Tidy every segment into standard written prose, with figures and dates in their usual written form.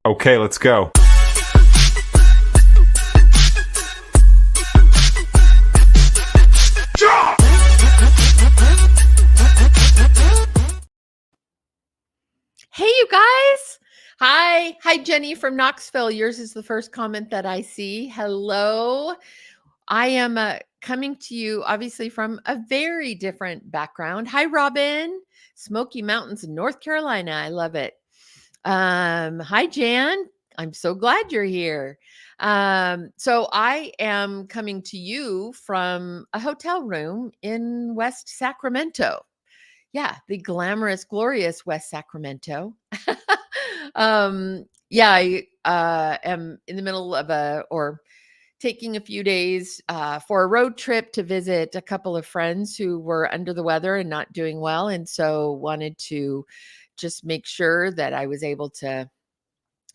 Okay, let's go. Hey, you guys. Hi, Jenny from Knoxville. Yours is the first comment that I see. Hello. I am coming to you, obviously, from a very different background. Hi, Robin. Smoky Mountains in North Carolina. I love it. Hi, Jan. I'm so glad you're here. So I am coming to you from a hotel room in West Sacramento. Yeah, the glamorous, glorious West Sacramento. Yeah, I am in the middle of taking a few days for a road trip to visit a couple of friends who were under the weather and not doing well. And so wanted to just make sure that I was able to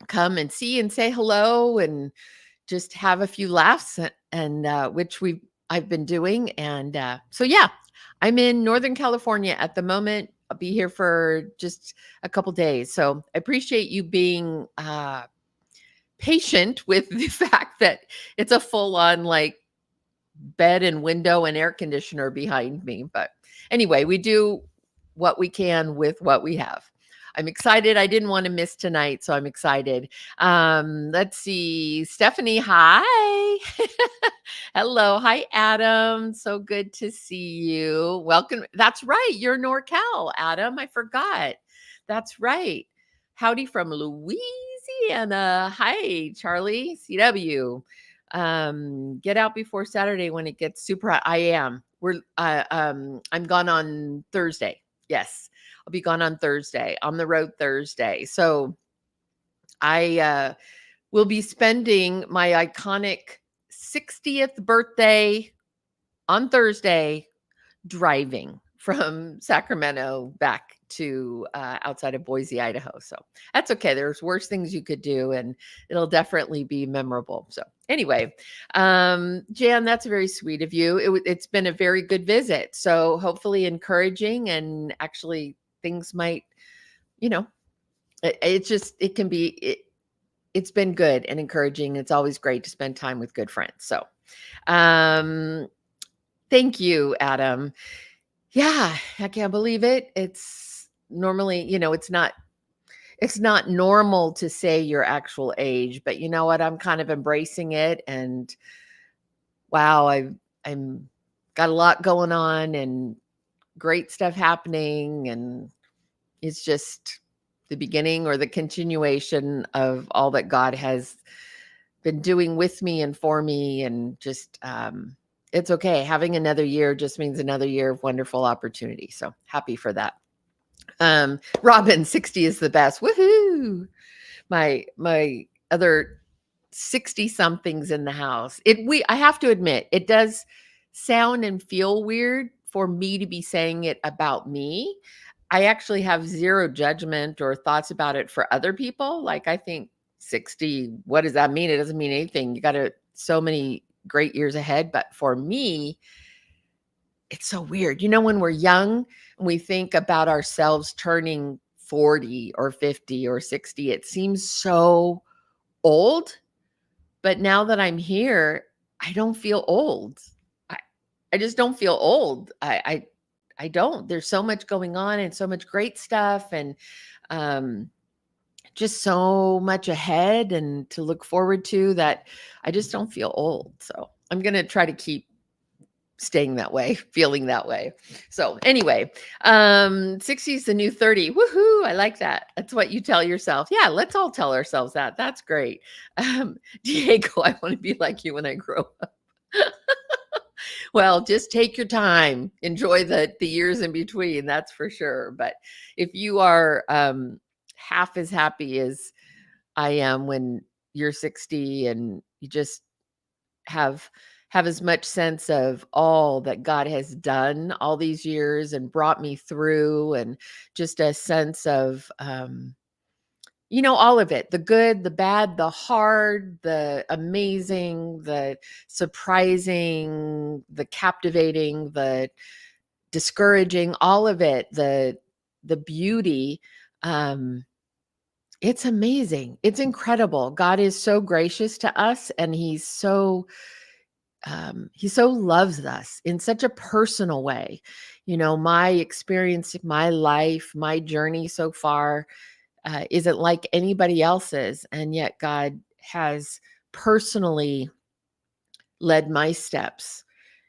come and see and say hello and just have a few laughs and which I've been doing. And so yeah, I'm in Northern California at the moment. I'll be here for just a couple days. So I appreciate you being patient with the fact that it's a full on like bed and window and air conditioner behind me. But anyway, we do what we can with what we have. I'm excited. I didn't want to miss tonight, so I'm excited. Let's see. Stephanie, hi. Hello. Hi, Adam. So good to see you. Welcome. That's right. You're NorCal, Adam. I forgot. That's right. Howdy from Louisiana. Hi, Charlie. CW. Get out before Saturday when it gets super hot. I am. I'm gone on Thursday. Yes. I'll be gone on Thursday, on the road Thursday. So I will be spending my iconic 60th birthday on Thursday driving from Sacramento back to outside of Boise, Idaho. So that's okay. There's worse things you could do, and it'll definitely be memorable. So anyway, Jan, that's very sweet of you. It's been a very good visit. So hopefully encouraging, and actually things might, you know, it can be. It's been good and encouraging. It's always great to spend time with good friends. So thank you, Adam. Yeah, I can't believe it. It's normally, it's not normal to say your actual age, but you know what? I'm kind of embracing it, and wow, I'm got a lot going on and great stuff happening, and it's just the beginning or the continuation of all that God has been doing with me and for me, and just it's okay. Having another year just means another year of wonderful opportunity. So happy for that. Robin, 60 is the best. Woohoo! My other 60 somethings in the house. I have to admit, it does sound and feel weird for me to be saying it about me. I actually have zero judgment or thoughts about it for other people. Like, I think 60, what does that mean? It doesn't mean anything. You got so many great years ahead. But for me, it's so weird. When we're young and we think about ourselves turning 40 or 50 or 60, it seems so old. But now that I'm here, I don't feel old. I, I just don't feel old. I don't. There's so much going on and so much great stuff, and um, just so much ahead and to look forward to, that I just don't feel old. So I'm going to try to keep staying that way, feeling that way. So anyway, 60 is the new 30. Woohoo. I like that. That's what you tell yourself. Yeah, let's all tell ourselves that. That's great. Diego, I want to be like you when I grow up. Well, just take your time. Enjoy the years in between, that's for sure. But if you are half as happy as I am when you're 60, and you just have as much sense of all that God has done all these years and brought me through, and just a sense of all of it, the good, the bad, the hard, the amazing, the surprising, the captivating, the discouraging, all of it, the beauty. It's amazing. It's incredible. God is so gracious to us, and he so loves us in such a personal way. My experience, my life, my journey so far isn't like anybody else's, and yet God has personally led my steps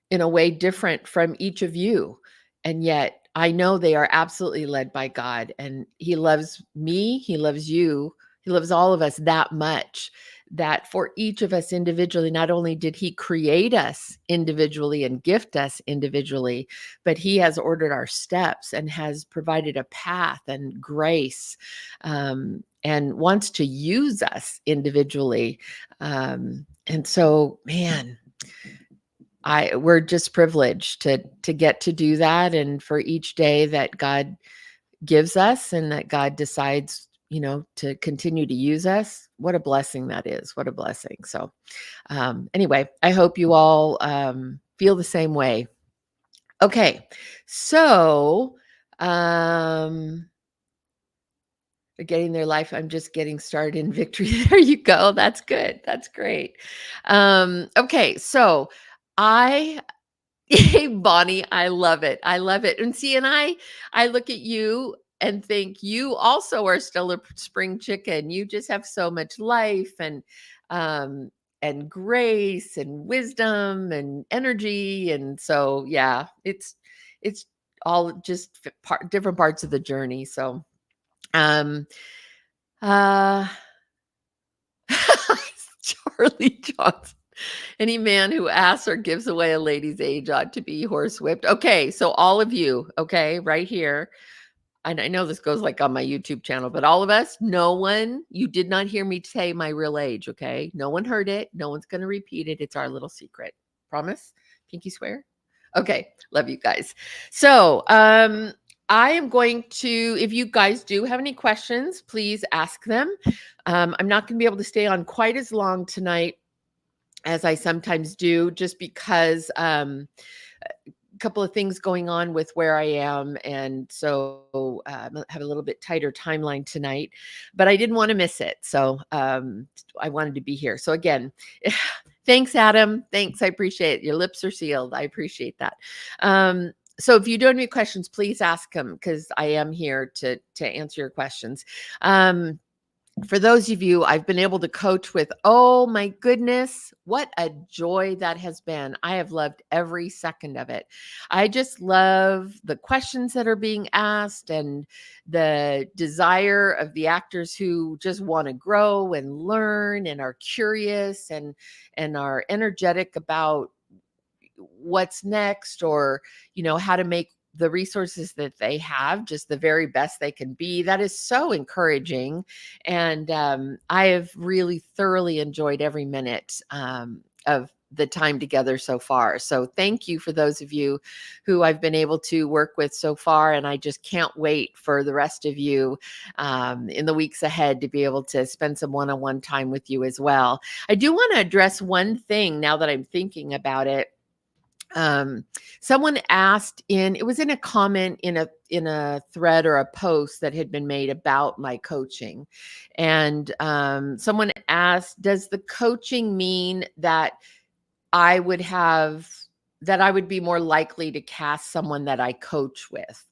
in a way different from each of you. And yet I know they are absolutely led by God, and he loves me, he loves you, he loves all of us that much, that for each of us individually, not only did he create us individually and gift us individually, but he has ordered our steps and has provided a path and grace, and wants to use us individually. And so, man, we're just privileged to get to do that, and for each day that God gives us and that God decides, to continue to use us. What a blessing that is. What a blessing. So anyway, I hope you all feel the same way. Okay. So they're getting their life. I'm just getting started in victory. There you go. That's good. That's great. Okay. So I Hey, Bonnie, I love it. I love it. And see, and I look at you and think you also are still a spring chicken. You just have so much life um and grace and wisdom and energy. And so yeah, it's all just different parts of the journey. So um uh Charlie Johnson. Any man who asks or gives away a lady's age ought to be horsewhipped. Okay, so all of you, okay, right here. And I know this goes like on my YouTube channel, but all of us, you did not hear me say my real age, okay? No one heard it. No one's going to repeat it. It's our little secret. Promise? Pinky swear? Okay, love you guys. So, I am going to, if you guys do have any questions, please ask them. I'm not going to be able to stay on quite as long tonight as I sometimes do, just because a couple of things going on with where I am. And so I have a little bit tighter timeline tonight, but I didn't want to miss it. So I wanted to be here. So again, thanks, Adam. Thanks. I appreciate it. Your lips are sealed. I appreciate that. So if you do have any questions, please ask them, because I am here to answer your questions. For those of you I've been able to coach with, oh my goodness, what a joy that has been. I have loved every second of it. I just love the questions that are being asked and the desire of the actors who just want to grow and learn and are curious and are energetic about what's next, or how to make the resources that they have just the very best they can be. That is so encouraging, and I have really thoroughly enjoyed every minute of the time together so far. So thank you for those of you who I've been able to work with so far, and I just can't wait for the rest of you in the weeks ahead to be able to spend some one-on-one time with you as well. I do want to address one thing now that I'm thinking about it. Someone asked it was in a comment in a thread or a post that had been made about my coaching. And someone asked, does the coaching mean that I would be more likely to cast someone that I coach with?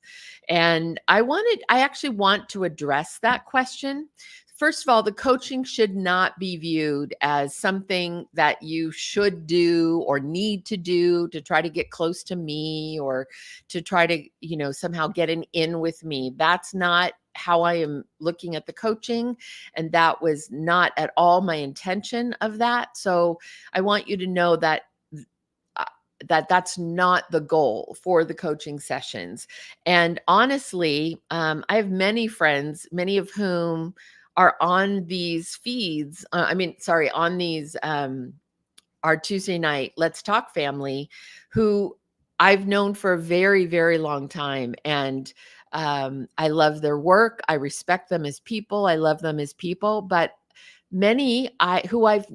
And I actually want to address that question. First of all, the coaching should not be viewed as something that you should do or need to do to try to get close to me, or to try to, somehow get an in with me. That's not how I am looking at the coaching. And that was not at all my intention of that. So I want you to know that that's not the goal for the coaching sessions. And honestly, I have many friends, many of whom are on these feeds. On these, our Tuesday night Let's Talk family, who I've known for a very, very long time. And I love their work. I respect them as people. I love them as people. But many who I've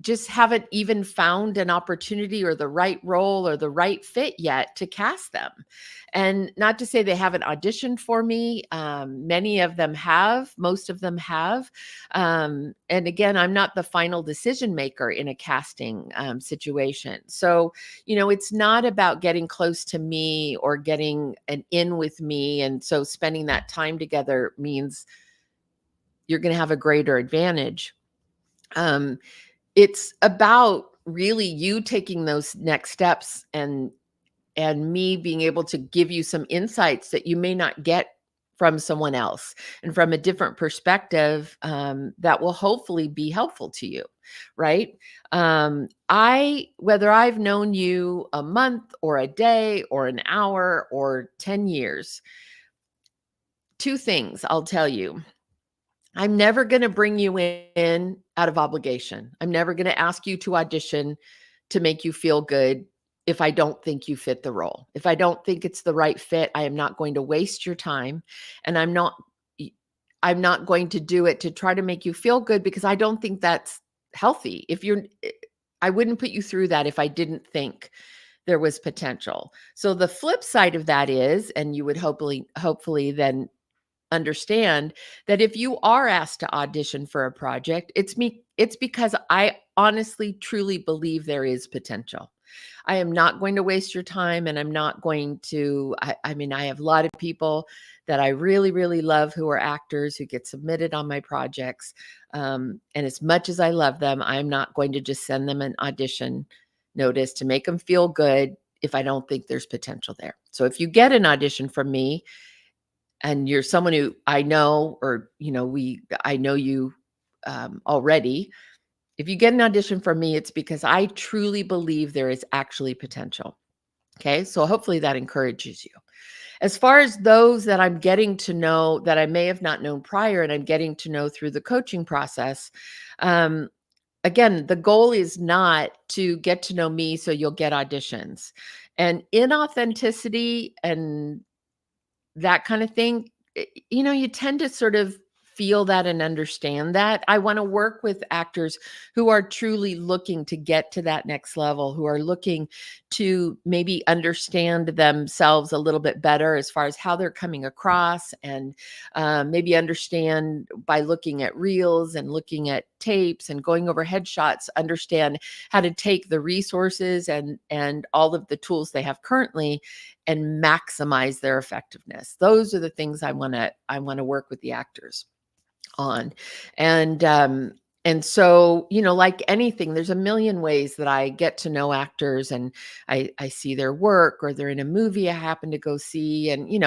just haven't even found an opportunity or the right role or the right fit yet to cast them. And not to say they haven't auditioned for me. Many of them have, most of them have. And again, I'm not the final decision maker in a casting situation. So, it's not about getting close to me or getting an in with me. And so spending that time together means you're going to have a greater advantage. It's about really you taking those next steps and me being able to give you some insights that you may not get from someone else and from a different perspective, that will hopefully be helpful to you, right? Whether I've known you a month or a day or an hour or 10 years, two things I'll tell you. I'm never going to bring you in out of obligation. I'm never going to ask you to audition to make you feel good if I don't think you fit the role. If I don't think it's the right fit, I am not going to waste your time, and I'm not going to do it to try to make you feel good, because I don't think that's healthy. I wouldn't put you through that if I didn't think there was potential. So the flip side of that is, and you would hopefully then understand that if you are asked to audition for a project, it's because I honestly truly believe there is potential. I am not going to waste your time, and I'm not going to I mean, I have a lot of people that I really really love who are actors who get submitted on my projects, and as much as I love them, I'm not going to just send them an audition notice to make them feel good if I don't think there's potential there. So if you get an audition from me and you're someone who I know, or I know you already, if you get an audition from me, it's because I truly believe there is actually potential. Okay, so hopefully that encourages you. As far as those that I'm getting to know that I may have not known prior and I'm getting to know through the coaching process, again, the goal is not to get to know me so you'll get auditions. And inauthenticity and that kind of thing, you tend to sort of feel that and understand that. I want to work with actors who are truly looking to get to that next level, who are looking to maybe understand themselves a little bit better as far as how they're coming across, and maybe understand by looking at reels and looking at tapes and going over headshots, understand how to take the resources and all of the tools they have currently and maximize their effectiveness. Those are the things I want to work with the actors on. And so, like anything, there's a million ways that I get to know actors, and I see their work, or they're in a movie I happen to go see. And,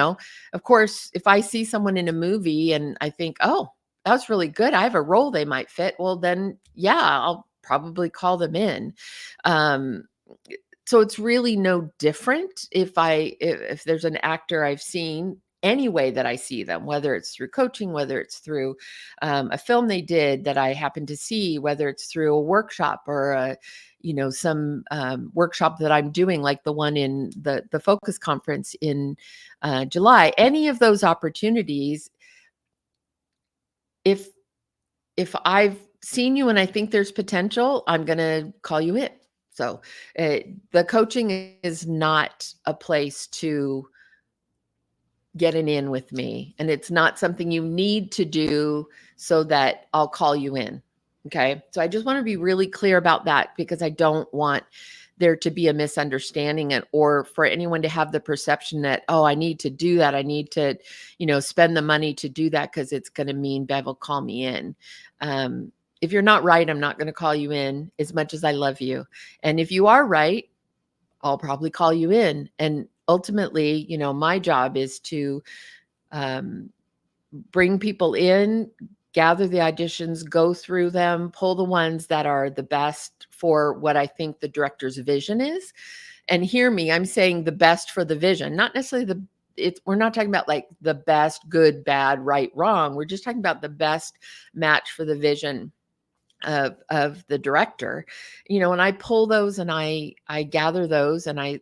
of course, if I see someone in a movie and I think, oh, that was really good, I have a role they might fit, well, then, yeah, I'll probably call them in. Um, so it's really no different if there's an actor I've seen any way that I see them, whether it's through coaching, whether it's through a film they did that I happen to see, whether it's through a workshop or some workshop that I'm doing, like the one in the Focus Conference in July. Any of those opportunities, if I've seen you and I think there's potential, I'm going to call you in. So the coaching is not a place to get an in with me, and it's not something you need to do so that I'll call you in. Okay. So I just want to be really clear about that, because I don't want there to be a misunderstanding, or for anyone to have the perception that, oh, I need to do that. I need to, spend the money to do that because it's going to mean Bev will call me in. If you're not right, I'm not going to call you in, as much as I love you. And if you are right, I'll probably call you in. And ultimately, my job is to bring people in, gather the auditions, go through them, pull the ones that are the best for what I think the director's vision is. And hear me, I'm saying the best for the vision, not necessarily we're not talking about like the best, good, bad, right, wrong. We're just talking about the best match for the vision of the director. And I pull those and I gather those and I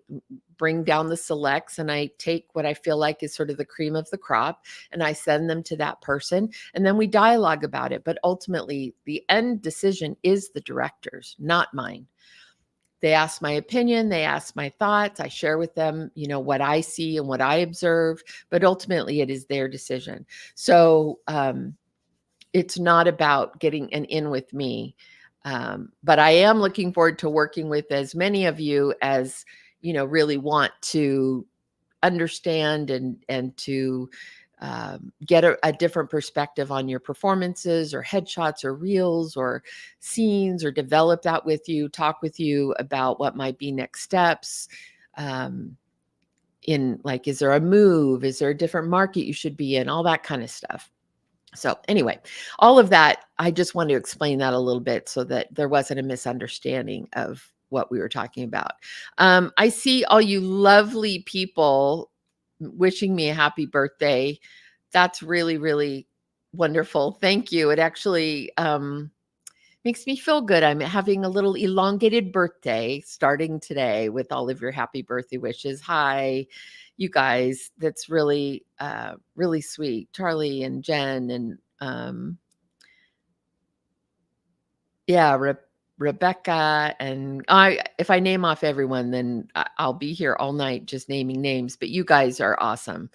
bring down the selects and I take what I feel like is sort of the cream of the crop and I send them to that person. And then we dialogue about it. But ultimately, the end decision is the director's, not mine. They ask my opinion, they ask my thoughts, I share with them, what I see and what I observe, but ultimately it is their decision. So it's not about getting an in with me. But I am looking forward to working with as many of you as, really want to understand and to get a different perspective on your performances or headshots or reels or scenes, or develop that with you, talk with you about what might be next steps. In like, is there a move? Is there a different market you should be in? All that kind of stuff. So anyway, all of that, I just wanted to explain that a little bit so that there wasn't a misunderstanding of what we were talking about. I see all you lovely people wishing me a happy birthday. That's really, really wonderful. Thank you. It actually makes me feel good. I'm having a little elongated birthday starting today with all of your happy birthday wishes. Hi, you guys. That's really, really sweet. Charlie and Jen and yeah, Rebecca, and if I name off everyone, then I'll be here all night just naming names, but you guys are awesome.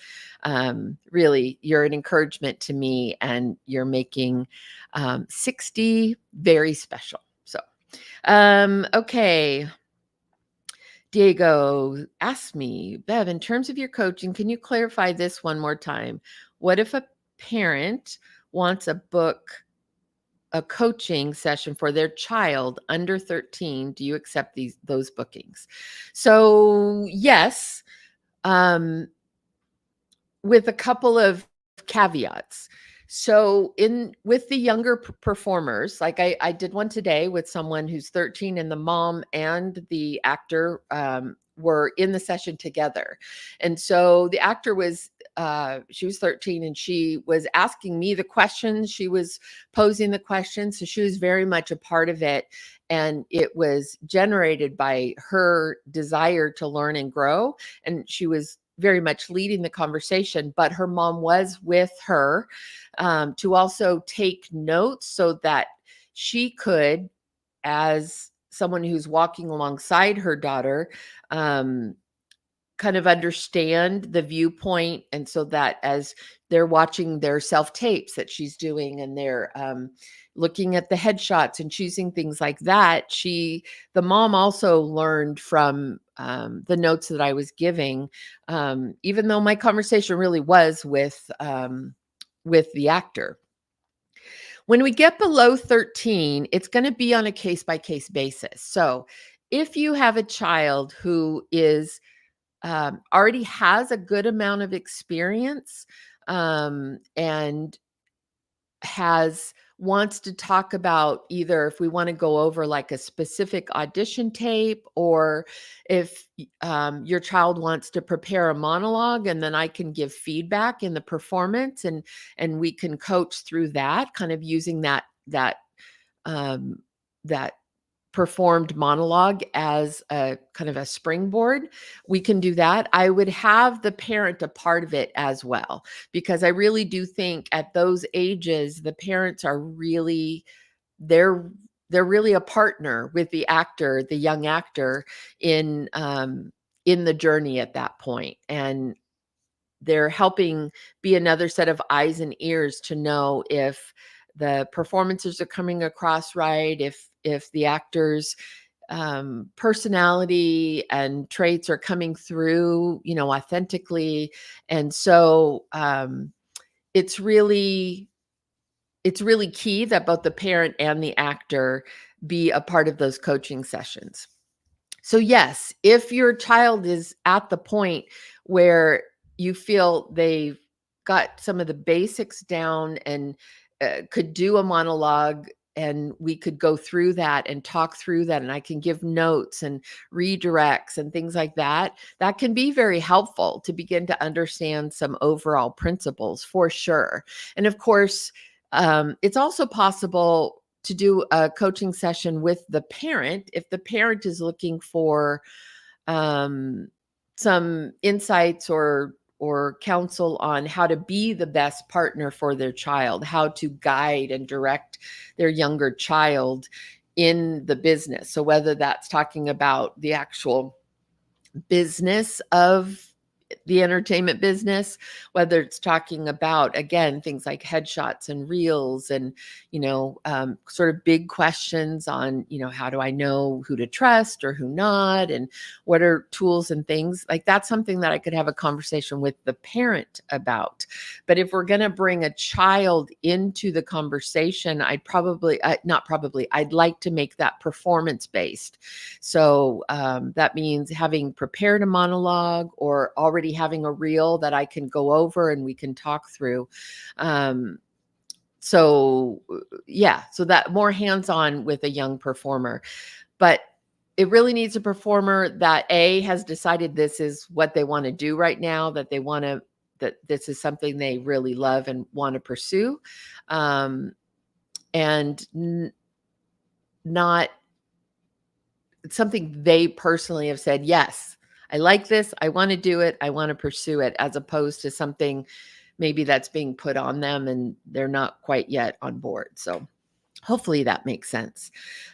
Really, you're an encouragement to me, and you're making 60 very special. So, okay. Diego asked me, Bev, in terms of your coaching, can you clarify this one more time? What if a parent wants a coaching session for their child under 13? Do you accept those bookings? So yes, with a couple of caveats. So with the younger performers, like I did one today with someone who's 13, and the mom and the actor were in the session together. And so the actor was she was 13, and she was asking me the questions, she was posing the questions, so she was very much a part of it, and it was generated by her desire to learn and grow, and she was very much leading the conversation, but her mom was with her to also take notes so that she could, as someone who's walking alongside her daughter, kind of understand the viewpoint. And so that as they're watching their self tapes that she's doing, and they're looking at the headshots and choosing things like that, the mom also learned from the notes that I was giving, even though my conversation really was with the actor. When we get below 13, it's going to be on a case by case basis. So if you have a child who is already has a good amount of experience, and wants to talk about, either if we want to go over like a specific audition tape, or if your child wants to prepare a monologue, and then I can give feedback in the performance, and we can coach through that, kind of using that performed monologue as a kind of a springboard. We can do that. I would have the parent a part of it as well, because I really do think at those ages, the parents are really, they're really a partner with the actor, the young actor, in the journey at that point. And they're helping be another set of eyes and ears to know if the performances are coming across right, if the actor's personality and traits are coming through, authentically. And so it's really key that both the parent and the actor be a part of those coaching sessions. So yes, if your child is at the point where you feel they've got some of the basics down and could do a monologue, and we could go through that and talk through that, and I can give notes and redirects and things like that, that can be very helpful to begin to understand some overall principles, for sure. And of course, it's also possible to do a coaching session with the parent if the parent is looking for some insights or counsel on how to be the best partner for their child, how to guide and direct their younger child in the business. So whether that's talking about the actual business of the entertainment business, whether it's talking about, again, things like headshots and reels and, sort of big questions on, how do I know who to trust or who not? And what are tools and things like that's something that I could have a conversation with the parent about. But if we're going to bring a child into the conversation, I'd like to make that performance based. So that means having prepared a monologue or already having a reel that I can go over and we can talk through. So that more hands-on with a young performer. But it really needs a performer that has decided this is what they want to do right now, that this is something they really love and want to pursue. And not something they personally have said, yes, I like this. I want to do it. I want to pursue it, as opposed to something maybe that's being put on them and they're not quite yet on board. So hopefully that makes sense.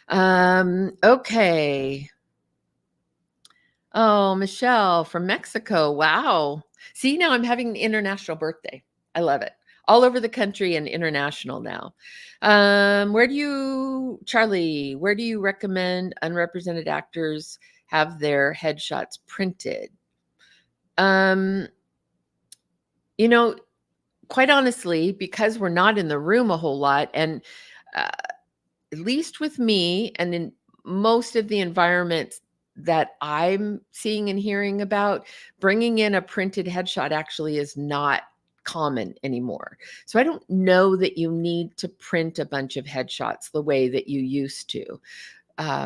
Okay. Oh, Michelle from Mexico. Wow. See, now I'm having an international birthday. I love it. All over the country and international now. Charlie, where do you recommend unrepresented actors have their headshots printed? Quite honestly, because we're not in the room a whole lot, and at least with me and in most of the environments that I'm seeing and hearing about, bringing in a printed headshot actually is not common anymore. So I don't know that you need to print a bunch of headshots the way that you used to.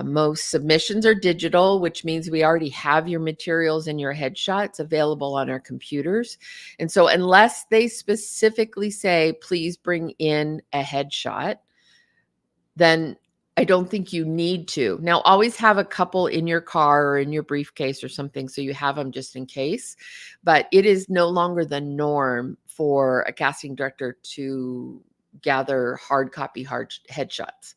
Most submissions are digital, which means we already have your materials and your headshots available on our computers. And so unless they specifically say, please bring in a headshot, then I don't think you need to. Now, always have a couple in your car or in your briefcase or something so you have them just in case. But it is no longer the norm for a casting director to gather hard copy headshots.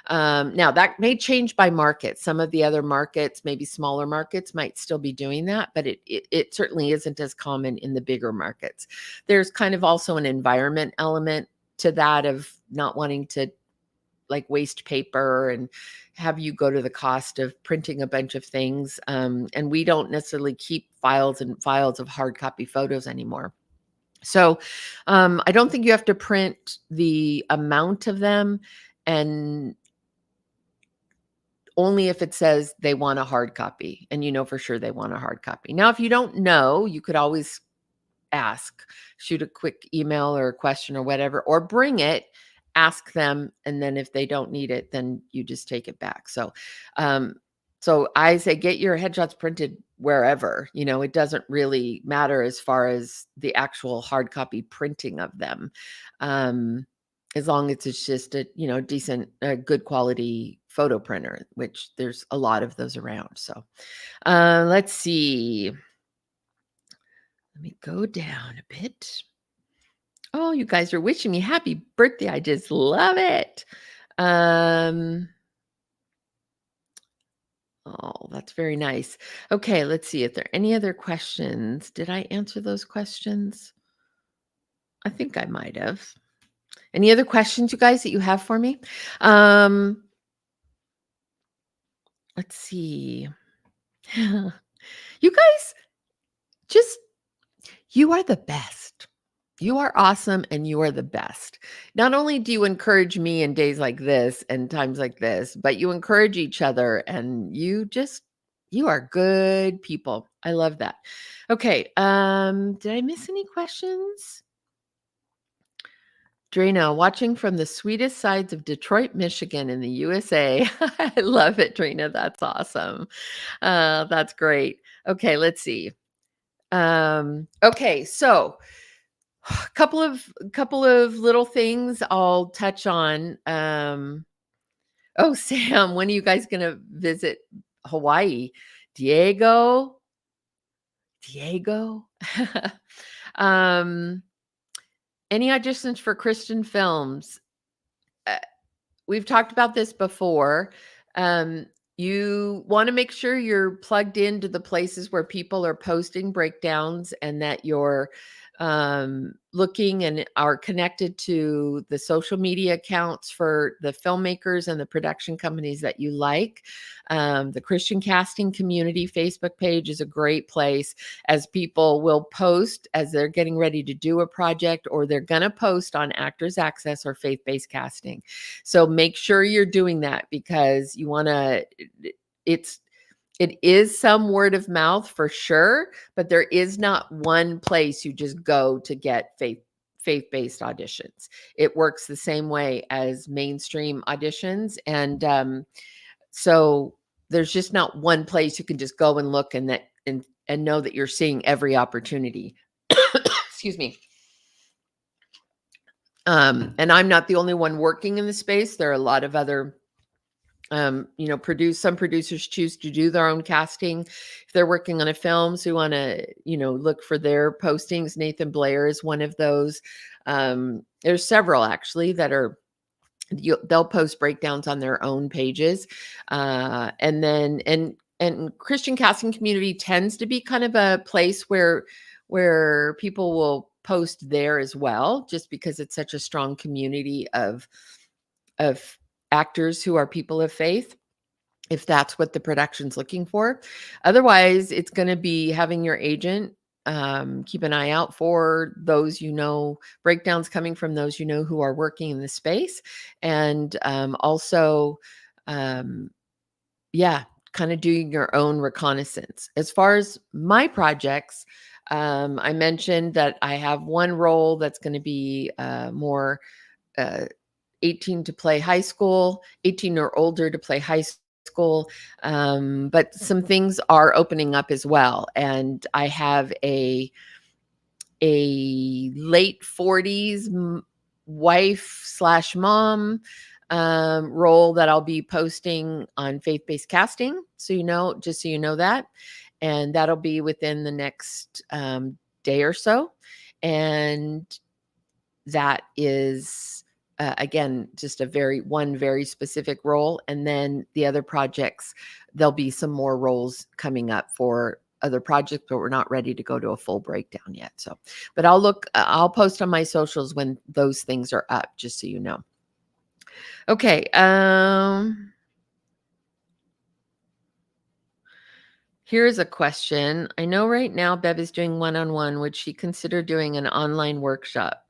Now, that may change by market. Some of the other markets, maybe smaller markets, might still be doing that, but it certainly isn't as common in the bigger markets. There's kind of also an environment element to that of not wanting to like waste paper and have you go to the cost of printing a bunch of things. And we don't necessarily keep files and files of hard copy photos anymore. So I don't think you have to print the amount of them, and only if it says they want a hard copy and you know for sure they want a hard copy. Now, if you don't know, you could always ask, shoot a quick email or a question or whatever, or bring it, ask them, and then if they don't need it, then you just take it back. So I say get your headshots printed wherever. It doesn't really matter as far as the actual hard copy printing of them, as long as it's just a decent, good quality photo printer, which there's a lot of those around. So let's see. Let me go down a bit. Oh, you guys are wishing me happy birthday. I just love it. Oh, that's very nice. Okay, let's see if there are any other questions. Did I answer those questions? I think I might have. Any other questions, you guys, that you have for me? Let's see. You guys, you are the best. You are awesome and you are the best. Not only do you encourage me in days like this and times like this, but you encourage each other, and you are good people. I love that. Okay. Did I miss any questions? Drina, watching from the sweetest sides of Detroit, Michigan in the USA. I love it, Drina. That's awesome. That's great. Okay, let's see. Okay, so couple of little things I'll touch on. Oh, Sam, when are you guys going to visit Hawaii? Diego, Diego. um, any auditions for Christian films? Uh, we've talked about this before. You want to make sure you're plugged into the places where people are posting breakdowns and that you're looking and are connected to the social media accounts for the filmmakers and the production companies that you like. The Christian Casting Community Facebook page is a great place, as people will post as they're getting ready to do a project, or they're going to post on Actors Access or Faith Based Casting. So make sure you're doing that, because you want to, it is some word of mouth for sure, but there is not one place you just go to get faith-based auditions. It works the same way as mainstream auditions. And so there's just not one place you can just go and look and know that you're seeing every opportunity. Excuse me. And I'm not the only one working in the space. There are a lot of other some producers choose to do their own casting. If they're working on a film, so you want to, look for their postings. Nathan Blair is one of those. There's several actually that are, they'll post breakdowns on their own pages. And Christian Casting Community tends to be kind of a place where people will post there as well, just because it's such a strong community of actors who are people of faith, if that's what the production's looking for. Otherwise, it's going to be having your agent keep an eye out for those, breakdowns coming from those, who are working in the space. And also, kind of doing your own reconnaissance. As far as my projects, I mentioned that I have one role that's going to be more 18 to play high school, 18 or older to play high school. But some things are opening up as well. And I have a late 40s wife/mom role that I'll be posting on Faith Based Casting. So, just so you know that. And that'll be within the next day or so. And that is, again, just one very specific role. And then the other projects, there'll be some more roles coming up for other projects, but we're not ready to go to a full breakdown yet. So, but I'll post on my socials when those things are up, just so you know. Okay. Here's a question. I know right now Bev is doing one-on-one. Would she consider doing an online workshop?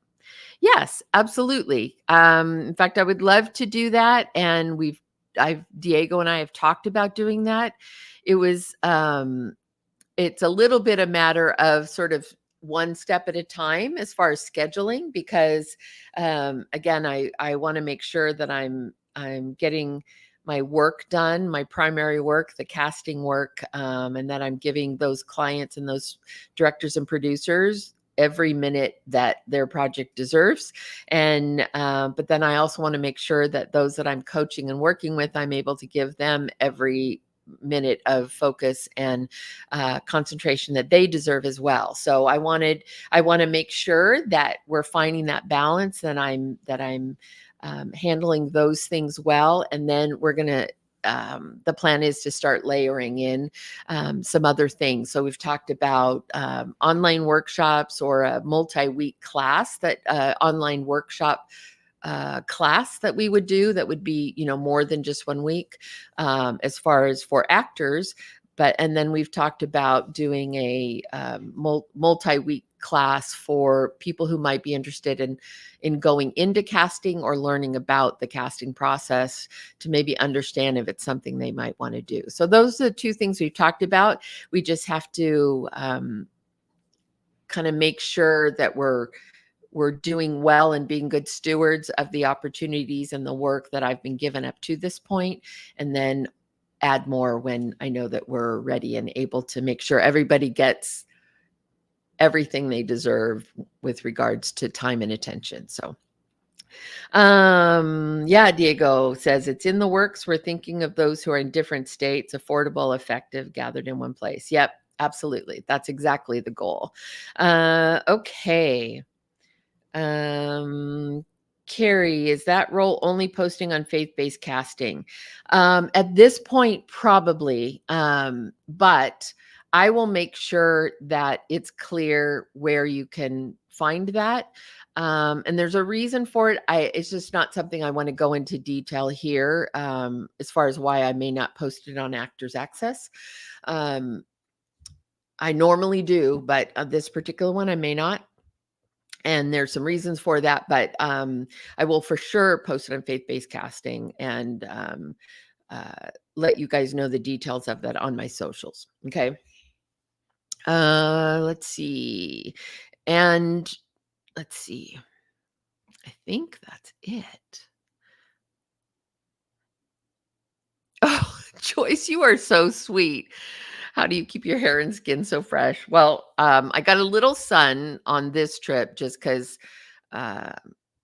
Yes, absolutely. In fact, I would love to do that. And Diego and I have talked about doing that. It was, it's a little bit a matter of sort of one step at a time as far as scheduling, because, again, I want to make sure that I'm getting my work done, my primary work, the casting work, and that I'm giving those clients and those directors and producers every minute that their project deserves. And but then I also want to make sure that those that I'm coaching and working with, I'm able to give them every minute of focus and concentration that they deserve as well. So I want to make sure that we're finding that balance, that I'm handling those things well. And then we're going to, the plan is to start layering in some other things. So we've talked about online workshops, or a multi-week class, that online workshop class that we would do, that would be, more than just 1 week, as far as for actors. And then we've talked about doing a multi-week class for people who might be interested in going into casting, or learning about the casting process, to maybe understand if it's something they might want to do. So those are the two things we've talked about. We just have to kind of make sure that we're doing well and being good stewards of the opportunities and the work that I've been given up to this point, and then add more when I know that we're ready and able to make sure everybody gets everything they deserve with regards to time and attention. So, Diego says it's in the works. We're thinking of those who are in different states, affordable, effective, gathered in one place. Yep. absolutely. That's exactly the goal. Okay. Um, Carrie, is that role only posting on faith-based casting? At this point, probably. But I will make sure that it's clear where you can find that. And there's a reason for it. It's just not something I want to go into detail here, as far as why I may not post it on Actors Access. Um, I normally do, but this particular one I may not. And there's some reasons for that, but I will for sure post it on faith-based casting and let you guys know the details of that on my socials. Okay. Let's see. And let's see. I think that's it. Oh, Joyce, you are so sweet. How do you keep your hair and skin so fresh? Well, I got a little sun on this trip just because uh,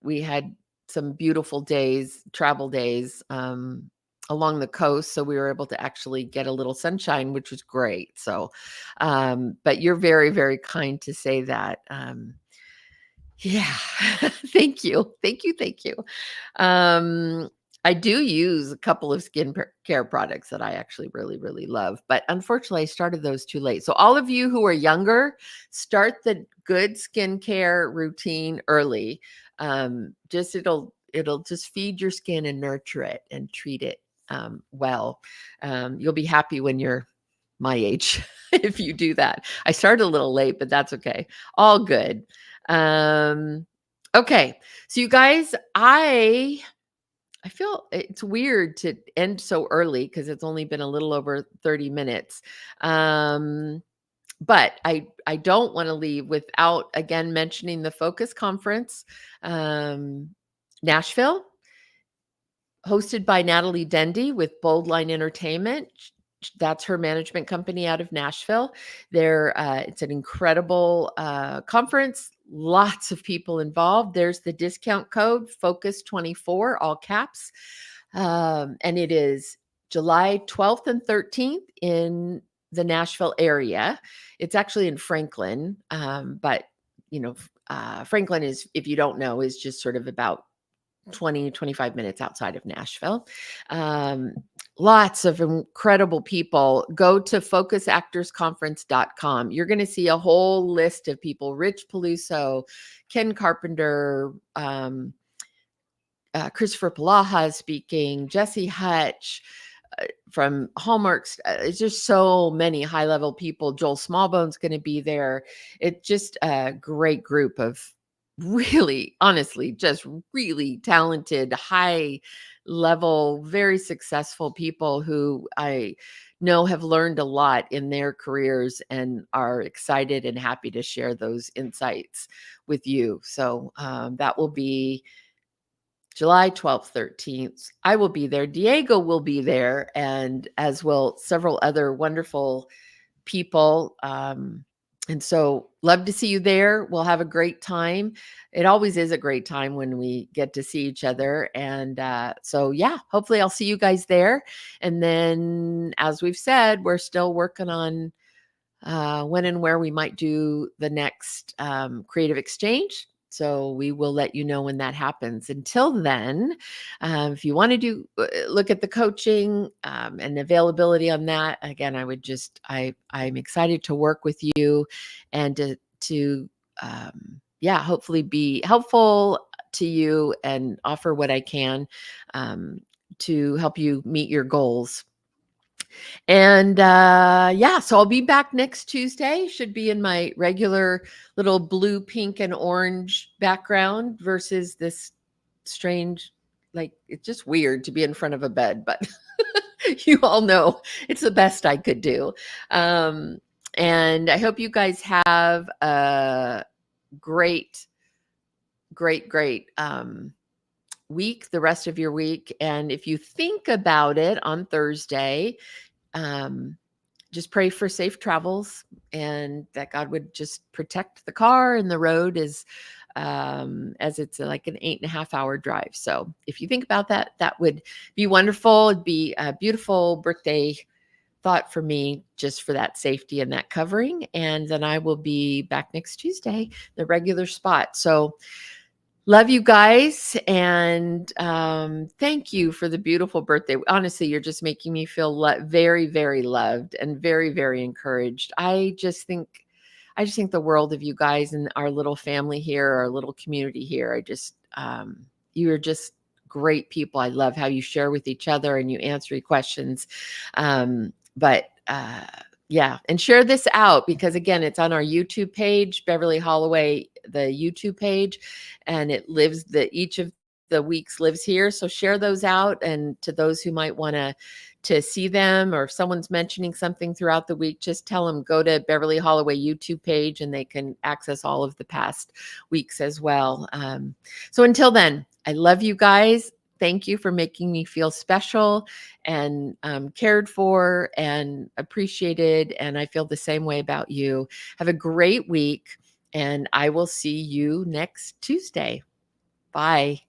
we had some beautiful days, travel days along the coast. So we were able to actually get a little sunshine, which was great. So, but you're very, very kind to say that. Yeah. Thank you. Thank you. Thank you. I do use a couple of care products that I actually really, really love, but unfortunately I started those too late. So all of you who are younger, start the good skincare routine early. It'll just feed your skin and nurture it and treat it well. You'll be happy when you're my age if you do that. I started a little late, but that's okay. All good. Okay. So you guys, I feel it's weird to end so early because it's only been a little over 30 minutes. But I don't want to leave without again mentioning the Focus Conference, Nashville, hosted by Natalie Dendy with Bold Line Entertainment. That's her management company out of Nashville. It's an incredible conference. Lots of people involved. There's the discount code Focus24, all caps, and it is July 12th and 13th in the Nashville area. It's actually in Franklin, but Franklin is, if you don't know, is just sort of about 25 minutes outside of Nashville. Um, Lots of incredible people. Go to focusactorsconference.com. You're going to see a whole list of people: Rich Peluso, Ken Carpenter, Christopher Palaha is speaking, Jesse Hutch from Hallmarks. It's just so many high level people. Joel Smallbone's going to be there. It's just a great group of really, honestly, just really talented, high level, very successful people who I know have learned a lot in their careers and are excited and happy to share those insights with you. So that will be July 12th, 13th. I will be there. Diego will be there, and as will several other wonderful people. And so love to see you there. We'll have a great time. It always is a great time when we get to see each other. And so, yeah, hopefully I'll see you guys there. And then, as we've said, we're still working on when and where we might do the next creative exchange. So we will let you know when that happens. Until then, if you want to look at the coaching and availability on that, again, I'm excited to work with you and to hopefully be helpful to you and offer what I can to help you meet your goals. And so I'll be back next Tuesday. Should be in my regular little blue, pink, and orange background versus this strange, like, it's just weird to be in front of a bed, but you all know it's the best I could do. And I hope you guys have a great, great, great week, the rest of your week. And if you think about it on Thursday, just pray for safe travels and that God would just protect the car and the road as it's like an 8.5 hour drive. So if you think about that, that would be wonderful. It'd be a beautiful birthday thought for me, just for that safety and that covering. And then I will be back next Tuesday, the regular spot. So love you guys. And thank you for the beautiful birthday. Honestly, you're just making me feel very, very loved and very, very encouraged. I just think the world of you guys and our little family here, our little community here. You are just great people. I love how you share with each other and you answer your questions. Yeah, and share this out because again, it's on our YouTube page, Beverly Holloway, the YouTube page, and each of the weeks lives here. So share those out, and to those who might want to see them, or if someone's mentioning something throughout the week, just tell them go to Beverly Holloway YouTube page and they can access all of the past weeks as well. So until then, I love you guys. Thank you for making me feel special and cared for and appreciated. And I feel the same way about you. Have a great week, and I will see you next Tuesday. Bye.